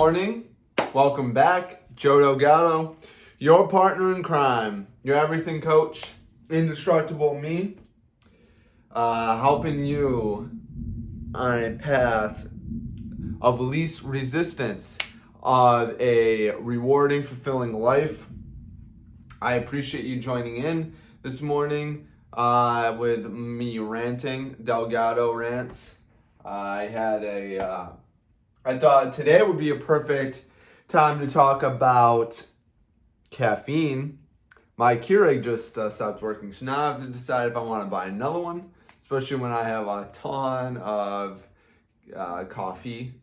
morning. Welcome back. Joe Delgado, your partner in crime, your everything coach, Indestructible me, helping you on a path of least resistance of a rewarding, fulfilling life. I appreciate you joining in this morning with me ranting, Delgado RANTS. I thought today would be a perfect time to talk about caffeine. My Keurig just stopped working, so now I have to decide if I want to buy another one, especially when I have a ton of coffee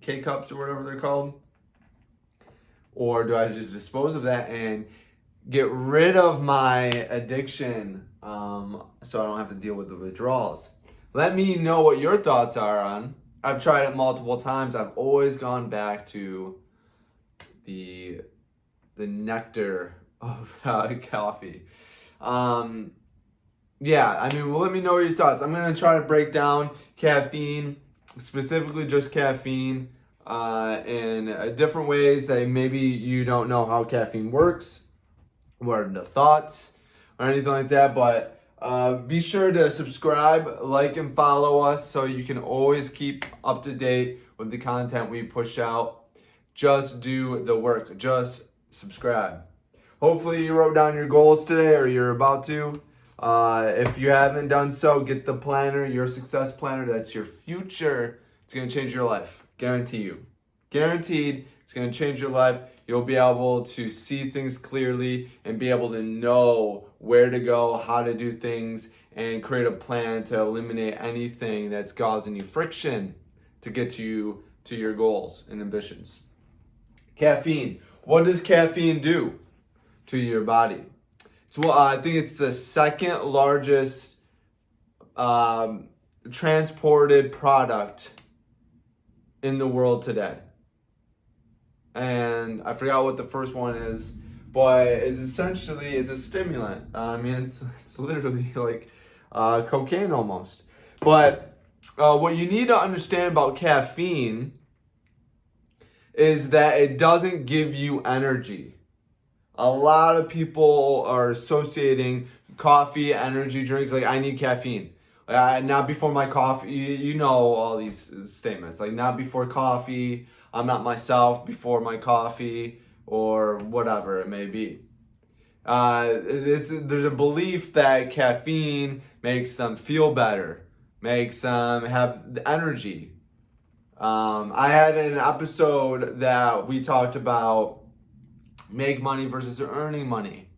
K-cups or whatever they're called. Or do I just dispose of that and get rid of my addiction so I don't have to deal with the withdrawals? Let me know what your thoughts are on. I've tried it multiple times. I've always gone back to the nectar of coffee. Let me know your thoughts. I'm going to try to break down caffeine, specifically just caffeine, in different ways that maybe you don't know how caffeine works, what are the thoughts, or anything like that. But be sure to subscribe, like, and follow us so you can always keep up to date with the content we push out. Just do the work. Just subscribe. Hopefully you wrote down your goals today, or you're about to. If you haven't done so, get the planner, your success planner. That's your future. It's going to change your life. Guarantee you. Guaranteed, it's going to change your life. You'll be able to see things clearly and be able to know where to go, how to do things, and create a plan to eliminate anything that's causing you friction to get to your goals and ambitions. Caffeine. What does caffeine do to your body? I think it's the second largest transported product in the world today. And I forgot what the first one is, but it's a stimulant. It's literally like cocaine almost. But what you need to understand about caffeine is that it doesn't give you energy. A lot of people are associating coffee, energy drinks, like I need caffeine. Not before my coffee. You know all these statements, like not before coffee. I'm not myself before my coffee, or whatever it may be. There's a belief that caffeine makes them feel better, makes them have the energy. I had an episode that we talked about make money versus earning money.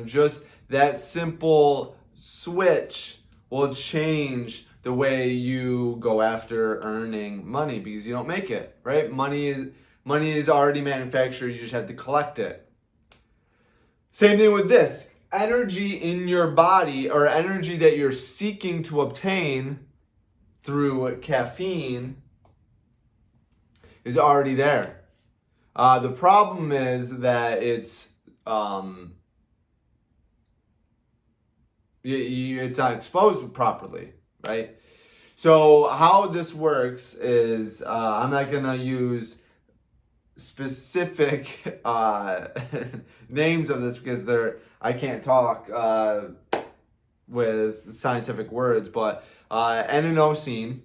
Just that simple switch will change the way you go after earning money, because you don't make it, right? Money is already manufactured. You just have to collect it. Same thing with this. Energy in your body, or energy that you're seeking to obtain through caffeine, is already there. The problem is that it's not exposed properly, right? So how this works is, I'm not gonna use specific names of this because I can't talk with scientific words, but N-inosine,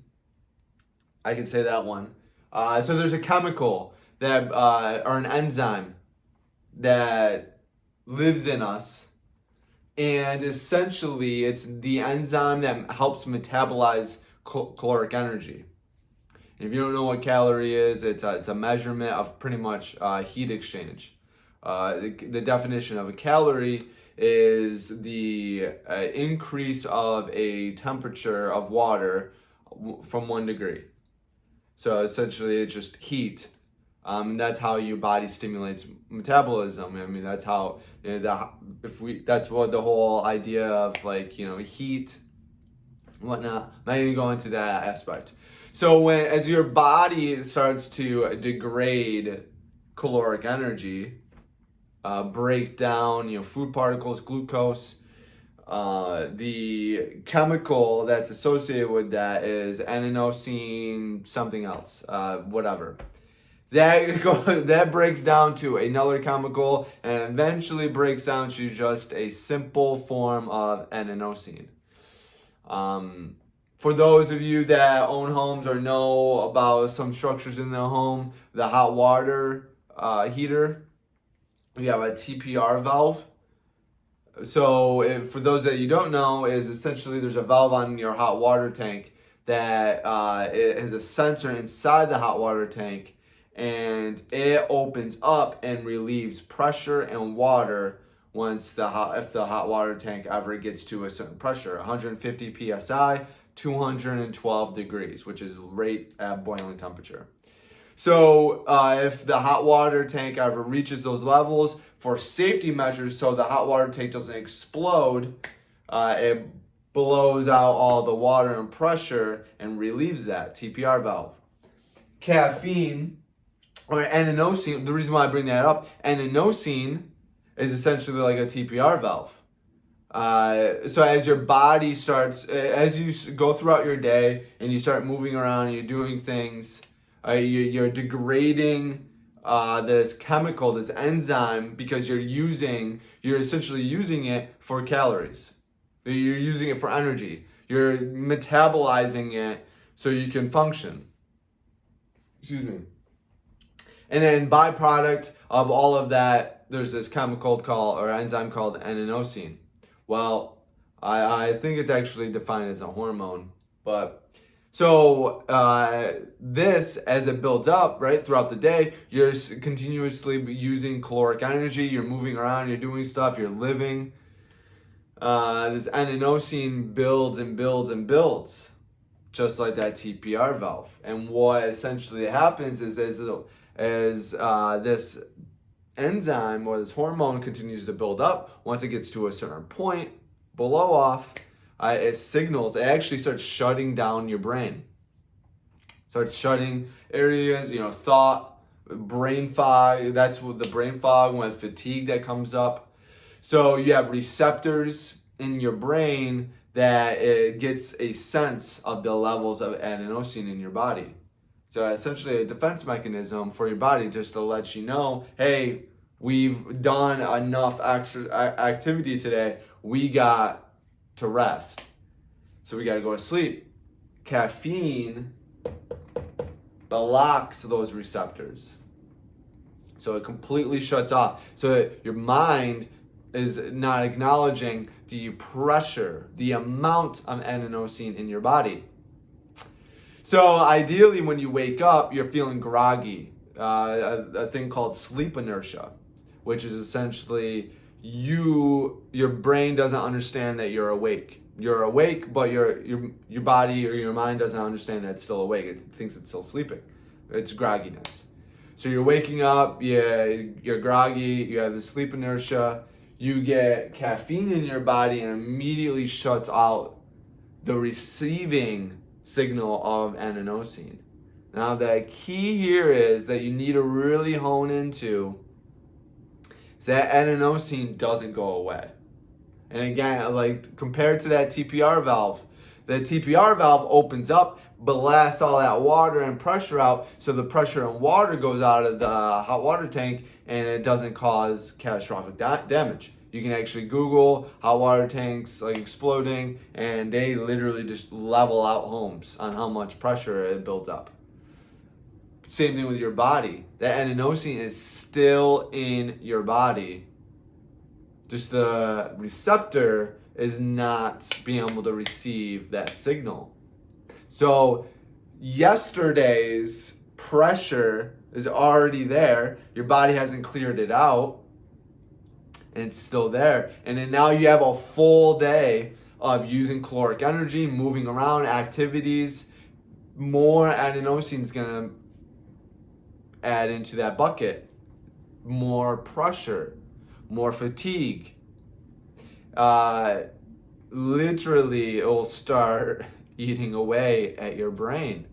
I can say that one. So there's a chemical that or an enzyme that lives in us, and essentially it's the enzyme that helps metabolize caloric energy. And if you don't know what calorie is, it's a measurement of pretty much heat exchange. The definition of a calorie is the increase of a temperature of water from 1 degree. So essentially it's just heat. And that's how your body stimulates metabolism. That's how that's what the whole idea of heat, whatnot. I'm not even going into that aspect. So as your body starts to degrade caloric energy, break down food particles, glucose, the chemical that's associated with that is N-inosine, something else, whatever. That breaks down to another chemical and eventually breaks down to just a simple form of N-inosine. For those of you that own homes or know about some structures in the home, the hot water heater, we have a TPR valve. So for those that you don't know, is essentially there's a valve on your hot water tank that it has a sensor inside the hot water tank, and it opens up and relieves pressure and water once if the hot water tank ever gets to a certain pressure, 150 psi, 212 degrees, which is right at boiling temperature. So if the hot water tank ever reaches those levels, for safety measures, so the hot water tank doesn't explode, it blows out all the water and pressure and relieves that TPR valve. Caffeine, or N-inosine, the reason why I bring that up, N-inosine is essentially like a TPR valve. So as your body starts, as you go throughout your day and you start moving around, you're doing things, you're degrading this chemical, this enzyme, because you're essentially using it for calories. You're using it for energy. You're metabolizing it so you can function. Excuse me. And then byproduct of all of that, there's this chemical or enzyme called N-inosine. Well, I think it's actually defined as a hormone, but so this, as it builds up, right, throughout the day, you're continuously using caloric energy, you're moving around, you're doing stuff, you're living. This N-inosine builds and builds and builds, just like that TPR valve. And what essentially happens is as this enzyme or this hormone continues to build up, once it gets to a certain point, below off, it actually starts shutting down your brain. Starts shutting areas, thought, brain fog. That's what the brain fog with fatigue that comes up. So you have receptors in your brain that it gets a sense of the levels of N-inosine in your body. So essentially a defense mechanism for your body, just to let you know, hey, we've done enough activity today. We got to rest. So we got to go to sleep. Caffeine blocks those receptors. So it completely shuts off. So that your mind is not acknowledging the pressure, the amount of N-inosine in your body. So ideally, when you wake up, you're feeling groggy, a thing called sleep inertia, which is essentially your brain doesn't understand that you're awake. You're awake, but your body or your mind doesn't understand that it's still awake. It thinks it's still sleeping. It's grogginess. So you're waking up, you're groggy, you have the sleep inertia, you get caffeine in your body and immediately shuts out the receiving signal of N-inosine. Now the key here is that you need to really hone into is that N-inosine doesn't go away. And again, like compared to that TPR valve, the TPR valve opens up, blasts all that water and pressure out, so the pressure and water goes out of the hot water tank and it doesn't cause catastrophic damage. You can actually Google hot water tanks like exploding, and they literally just level out homes on how much pressure it builds up. Same thing with your body. That N-inosine is still in your body. Just the receptor is not being able to receive that signal. So yesterday's pressure is already there. Your body hasn't cleared it out, and it's still there. And then now you have a full day of using caloric energy, moving around, activities. More N-inosine is going to add into that bucket. More pressure, more fatigue. Literally, it will start eating away at your brain.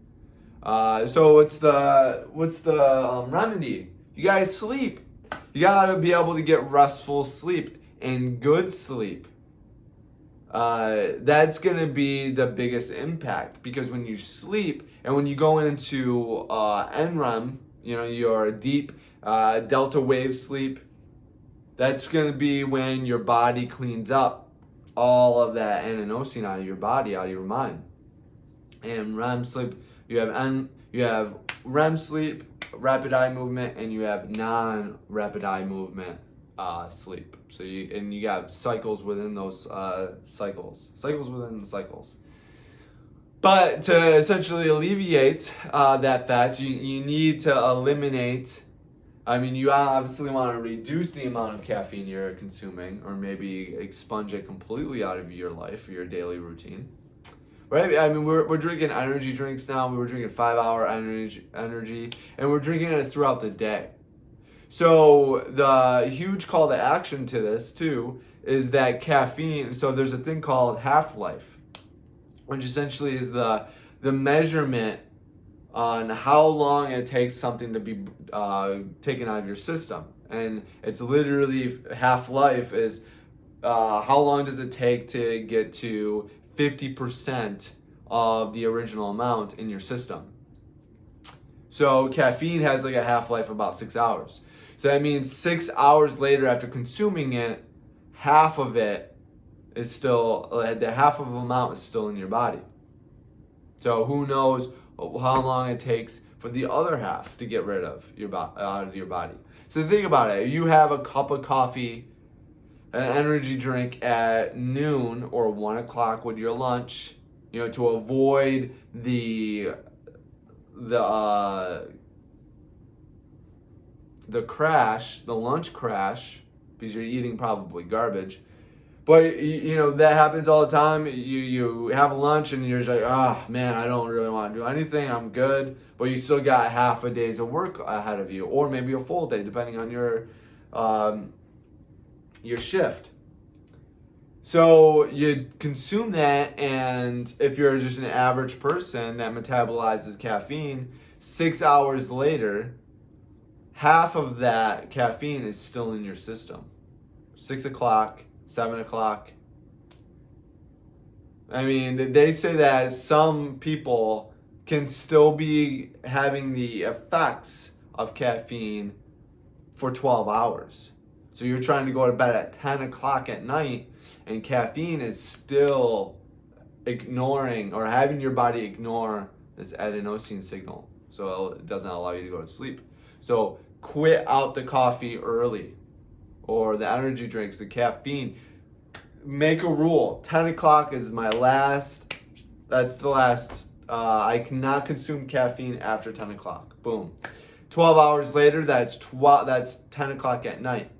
So what's the remedy? You gotta sleep. You gotta be able to get restful sleep and good sleep. That's gonna be the biggest impact, because when you sleep and when you go into NREM, your deep delta wave sleep, that's going to be when your body cleans up all of that adenosine out of your body, out of your mind. And REM sleep, you have REM sleep, rapid eye movement, and you have non-rapid eye movement sleep. So you got cycles within those cycles within the cycles. But to essentially alleviate that fat, you need to eliminate. I mean, you obviously want to reduce the amount of caffeine you're consuming, or maybe expunge it completely out of your life, your daily routine. Right? I mean, we're drinking energy drinks now. We were drinking 5-hour energy, and we're drinking it throughout the day. So the huge call to action to this too is that caffeine. So there's a thing called half-life, which essentially is the measurement on how long it takes something to be taken out of your system. And it's literally half-life is how long does it take to get to 50% of the original amount in your system. So caffeine has like a half-life of about 6 hours. So that means 6 hours later after consuming it, half of it is still, the half of the amount is still in your body. So who knows how long it takes for the other half to get rid of out of your body. So think about it. You have a cup of coffee, an energy drink at noon or 1 o'clock with your lunch, to avoid the crash, the lunch crash, because you're eating probably garbage. But that happens all the time. You have lunch and you're just like, man, I don't really want to do anything. I'm good. But you still got half a day's of work ahead of you, or maybe a full day, depending on your shift. So you consume that, and if you're just an average person that metabolizes caffeine, 6 hours later, half of that caffeine is still in your system. 6 o'clock, 7 o'clock. I mean, they say that some people can still be having the effects of caffeine for 12 hours. So you're trying to go to bed at 10 o'clock at night, and caffeine is still ignoring or having your body ignore this adenosine signal. So it doesn't allow you to go to sleep. So quit out the coffee early, or the energy drinks, the caffeine. Make a rule. 10 o'clock is my last, that's the last. I cannot consume caffeine after 10 o'clock. Boom. 12 hours later, that's 10 o'clock at night.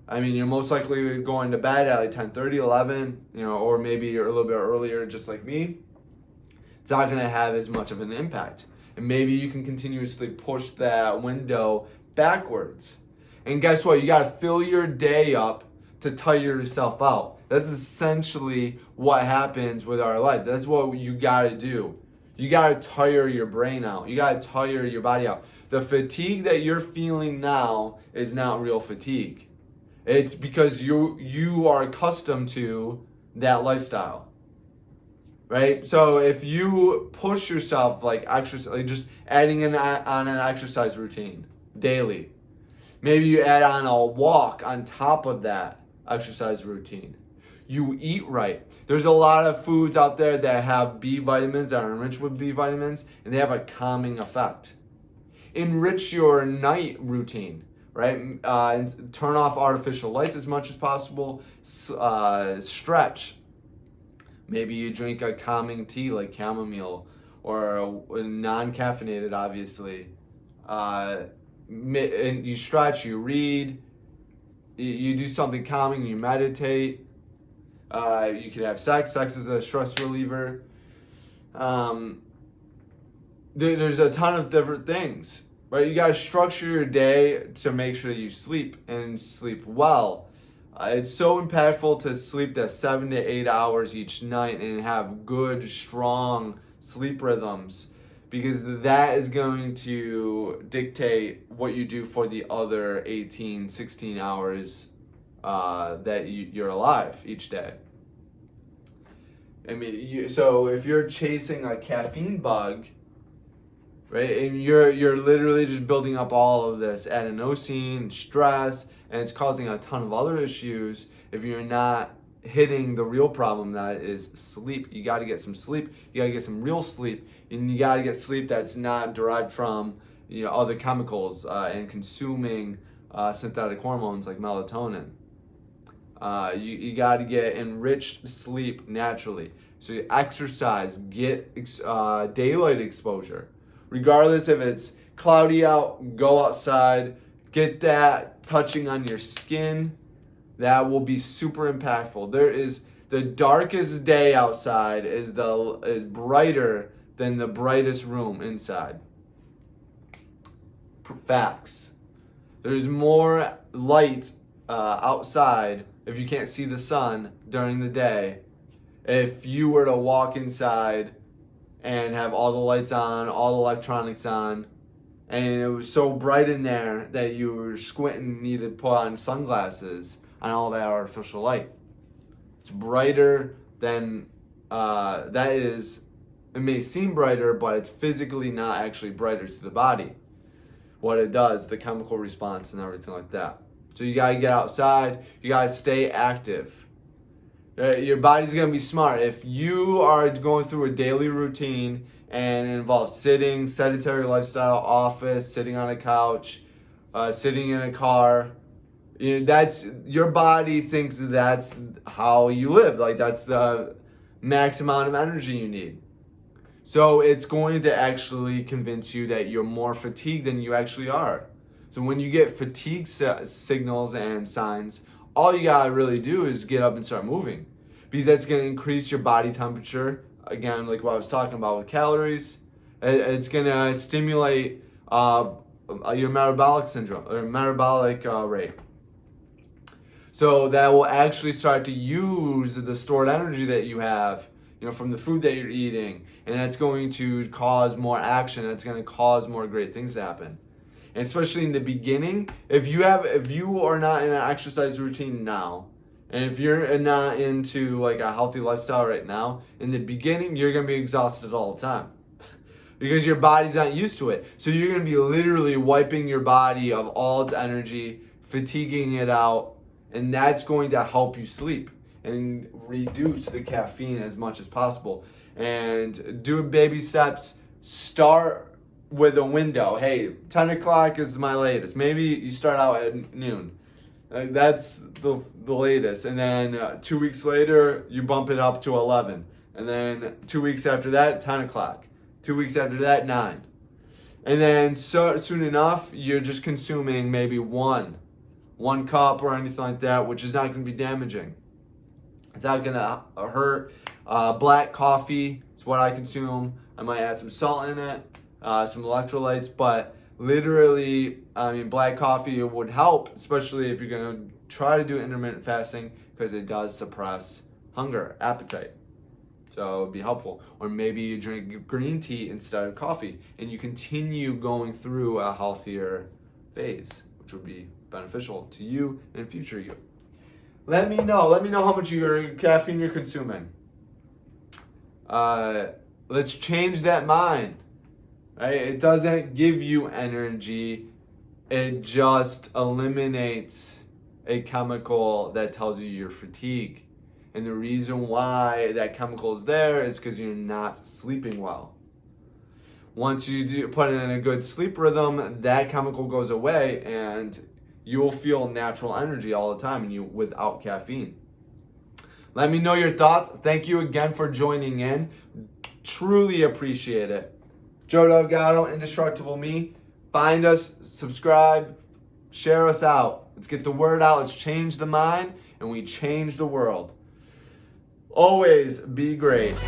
I mean, you're most likely going to bed at like 10:30, 11, or maybe you're a little bit earlier, just like me. It's not going to have as much of an impact. And maybe you can continuously push that window backwards. And guess what? You got to fill your day up to tire yourself out. That's essentially what happens with our life. That's what you got to do. You got to tire your brain out. You got to tire your body out. The fatigue that you're feeling now is not real fatigue. It's because you are accustomed to that lifestyle, right? So if you push yourself, like exercise, like just adding on an exercise routine daily, maybe you add on a walk on top of that exercise routine. You eat right. There's a lot of foods out there that have B vitamins, that are enriched with B vitamins, and they have a calming effect. Enrich your night routine. Right? Turn off artificial lights as much as possible. Stretch. Maybe you drink a calming tea like chamomile, or non-caffeinated, obviously. And you stretch, you read, you do something calming, you meditate. You could have sex. Sex is a stress reliever. There's a ton of different things. Right, you got to structure your day to make sure that you sleep and sleep well. It's so impactful to sleep that 7 to 8 hours each night and have good, strong sleep rhythms, because that is going to dictate what you do for the other 18, 16 hours that you're alive each day. I mean, so if you're chasing a caffeine bug, right? And you're literally just building up all of this adenosine, stress, and it's causing a ton of other issues if you're not hitting the real problem, that is sleep. You got to get some sleep. You got to get some real sleep, and you got to get sleep that's not derived from other chemicals and consuming synthetic hormones like melatonin. You got to get enriched sleep naturally. So you exercise, get daylight exposure. Regardless if it's cloudy out, go outside, get that touching on your skin. That will be super impactful. There is the darkest day outside is brighter than the brightest room inside. Facts. There's more light outside if you can't see the sun during the day. If you were to walk inside and have all the lights on, all the electronics on, and it was so bright in there that you were squinting, needed to put on sunglasses on all that artificial light. It's brighter than that is. It may seem brighter, but it's physically not actually brighter to the body. What it does, the chemical response and everything like that. So you gotta get outside. You gotta stay active. Your body's gonna be smart. If you are going through a daily routine and it involves sitting, sedentary lifestyle, office, sitting on a couch, sitting in a car, that's your body thinks that's how you live. Like that's the max amount of energy you need. So it's going to actually convince you that you're more fatigued than you actually are. So when you get fatigue signals and signs, all you gotta really do is get up and start moving, because that's gonna increase your body temperature. Again, like what I was talking about with calories, it's gonna stimulate your metabolic syndrome or metabolic rate. So that will actually start to use the stored energy that you have, from the food that you're eating, and that's going to cause more action. That's going to cause more great things to happen. And especially in the beginning, if you are not in an exercise routine now, and if you're not into like a healthy lifestyle right now, in the beginning you're going to be exhausted all the time because your body's not used to it. So you're going to be literally wiping your body of all its energy, fatiguing it out. And that's going to help you sleep and reduce the caffeine as much as possible. And do baby steps. Start with a window. Hey, 10 o'clock is my latest. Maybe you start out at noon. That's the latest. And then 2 weeks later, you bump it up to 11. And then 2 weeks after that, 10 o'clock. 2 weeks after that, 9. And then soon enough, you're just consuming maybe one cup or anything like that, which is not going to be damaging. It's not going to hurt. Black coffee is what I consume. I might add some salt in it, some electrolytes, but literally, black coffee would help, especially if you're going to try to do intermittent fasting, because it does suppress hunger, appetite. So it would be helpful. Or maybe you drink green tea instead of coffee, and you continue going through a healthier phase, which would be beneficial to you and future you. Let me know how much caffeine you're consuming. Let's change that mind. Right? It doesn't give you energy. It just eliminates a chemical that tells you you're fatigued. And the reason why that chemical is there is because you're not sleeping well. Once you put in a good sleep rhythm, that chemical goes away and you will feel natural energy all the time without caffeine. Let me know your thoughts. Thank you again for joining in. Truly appreciate it. Joe Delgado, Indestructible Me. Find us, subscribe, share us out. Let's get the word out. Let's change the mind, and we change the world. Always be great.